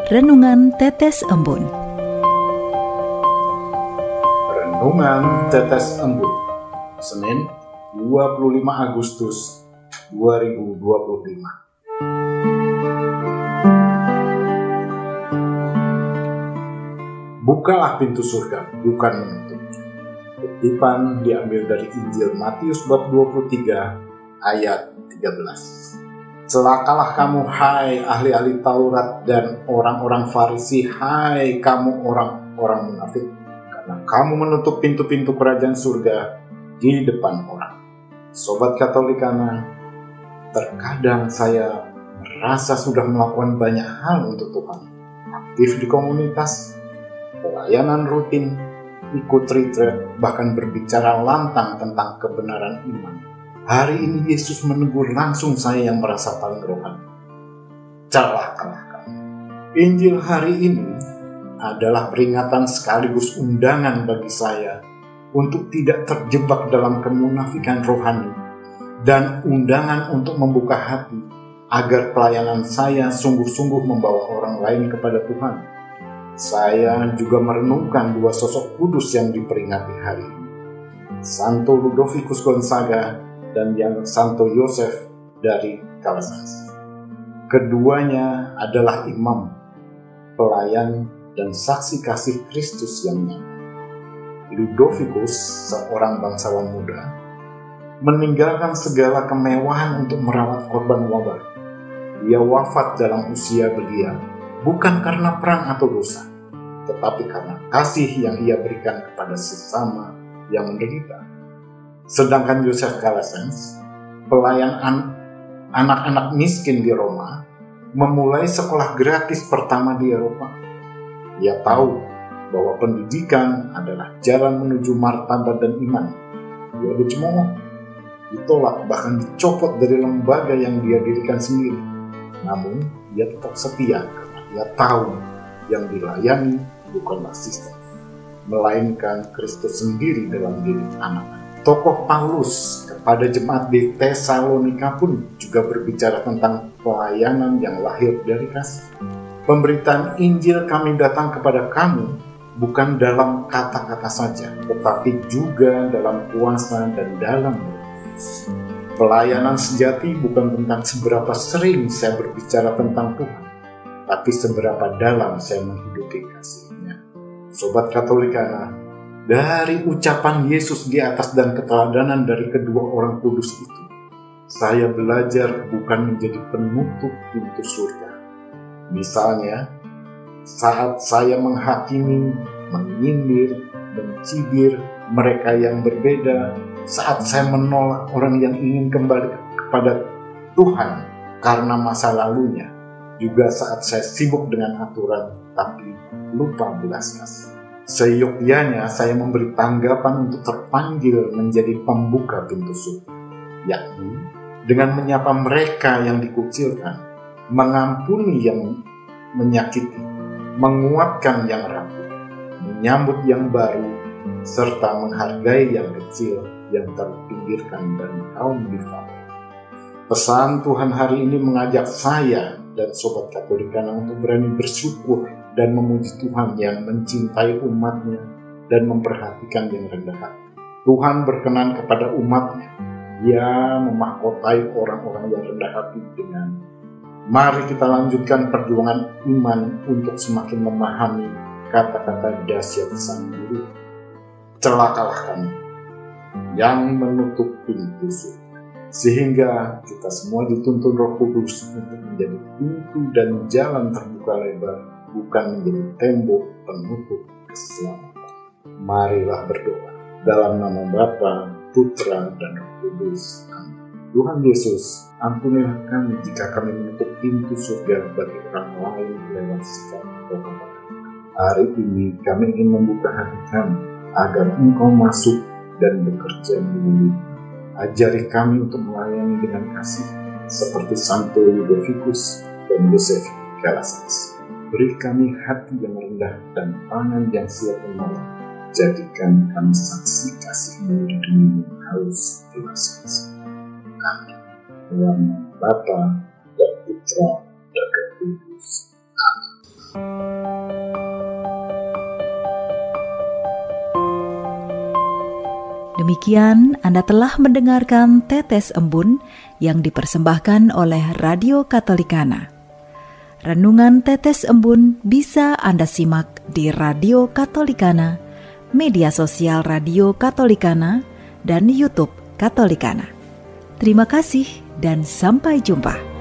Renungan Tetes Embun. Renungan Tetes Embun, Senin 25 Agustus 2025. Bukalah pintu surga, bukan menutup. Kutipan diambil dari Injil Matius bab 23 ayat 13. Celakalah kamu, hai ahli-ahli Taurat dan orang-orang Farisi, hai kamu orang-orang munafik, karena kamu menutup pintu-pintu kerajaan surga di depan orang. Sobat Katolikana, terkadang saya merasa sudah melakukan banyak hal untuk Tuhan. Aktif di komunitas, pelayanan rutin, ikut retreat, bahkan berbicara lantang tentang kebenaran iman. Hari ini Yesus menegur langsung saya yang merasa paling rohani. Celakalah kamu. Injil hari ini adalah peringatan sekaligus undangan bagi saya untuk tidak terjebak dalam kemunafikan rohani dan undangan untuk membuka hati agar pelayanan saya sungguh-sungguh membawa orang lain kepada Tuhan. Saya juga merenungkan dua sosok kudus yang diperingati hari ini, Santo Ludovicus Gonzaga dan yang Santo Yosef dari Calazans. Keduanya adalah imam, pelayan, dan saksi kasih Kristus yang nyata. Ludovicus, seorang bangsawan muda, meninggalkan segala kemewahan untuk merawat korban wabah. Dia wafat dalam usia belia, bukan karena perang atau dosa, tetapi karena kasih yang ia berikan kepada sesama yang menderita. Sedangkan Yosef Calazans, pelayan anak-anak miskin di Roma, memulai sekolah gratis pertama di Eropa. Ia tahu bahwa pendidikan adalah jalan menuju martabat dan iman. Dia dicemooh, ditolak, bahkan dicopot dari lembaga yang dia dirikan sendiri. Namun, dia tetap setia karena dia tahu yang dilayani bukanlah sistem, melainkan Kristus sendiri dalam diri anak-anak. Tokoh Paulus kepada jemaat di Tesalonika pun juga berbicara tentang pelayanan yang lahir dari kasih. Pemberitaan Injil kami datang kepada kamu bukan dalam kata-kata saja, tetapi juga dalam kuasa dan dalam roh. Pelayanan sejati bukan tentang seberapa sering saya berbicara tentang Tuhan, tapi seberapa dalam saya menghidupi kasih-Nya. Sobat Katolikana, dari ucapan Yesus di atas dan keteladanan dari kedua orang kudus itu, saya belajar bukan menjadi penutup pintu surga. Misalnya, saat saya menghakimi, menyindir, mencibir mereka yang berbeda, saat saya menolak orang yang ingin kembali kepada Tuhan karena masa lalunya, juga saat saya sibuk dengan aturan tapi lupa belas kasih. Seyogyanya saya memberi tanggapan untuk terpanggil menjadi pembuka pintu surga, yakni dengan menyapa mereka yang dikucilkan, mengampuni yang menyakiti, menguatkan yang rapuh, menyambut yang baru, serta menghargai yang kecil, yang terpinggirkan dan kaum difabel. Pesan Tuhan hari ini mengajak saya dan Sobat Katolikana untuk berani bersyukur dan memuji Tuhan yang mencintai umatnya dan memperhatikan yang rendah hati. Tuhan berkenan kepada umatnya. Dia memahkotai orang-orang yang rendah hati dengan mari kita lanjutkan perjuangan iman untuk semakin memahami kata-kata dahsyat Sang Guru. Celakalah kamu yang menutup pintu surga, sehingga kita semua dituntun Roh Kudus untuk menjadi pintu dan jalan terbuka lebar, bukan menjadi tembok penutup keselamatan. Marilah berdoa dalam nama Bapa, Putra, dan Roh Kudus. Amin. Tuhan Yesus, ampunilah kami jika kami menutup pintu surga bagi orang lain lewat sikap atau kata. Hari ini kami ingin membuka hati kami agar Engkau masuk dan bekerja melalui. Ajari kami untuk melayani dengan kasih seperti Santo Ludovicus dan Yosef Calazans. Beri kami hati yang rendah dan tangan yang siap menolong. Jadikan kami saksi kasih-Mu di dunia yang haus belas kasih. Amin. Dalam nama Bapa dan Putra dan Roh Kudus. Amin. demikian, Anda telah mendengarkan Tetes Embun yang dipersembahkan oleh Radio Katolikana. Renungan Tetes Embun bisa Anda simak di Radio Katolikana, media sosial Radio Katolikana, dan YouTube Katolikana. Terima kasih dan sampai jumpa.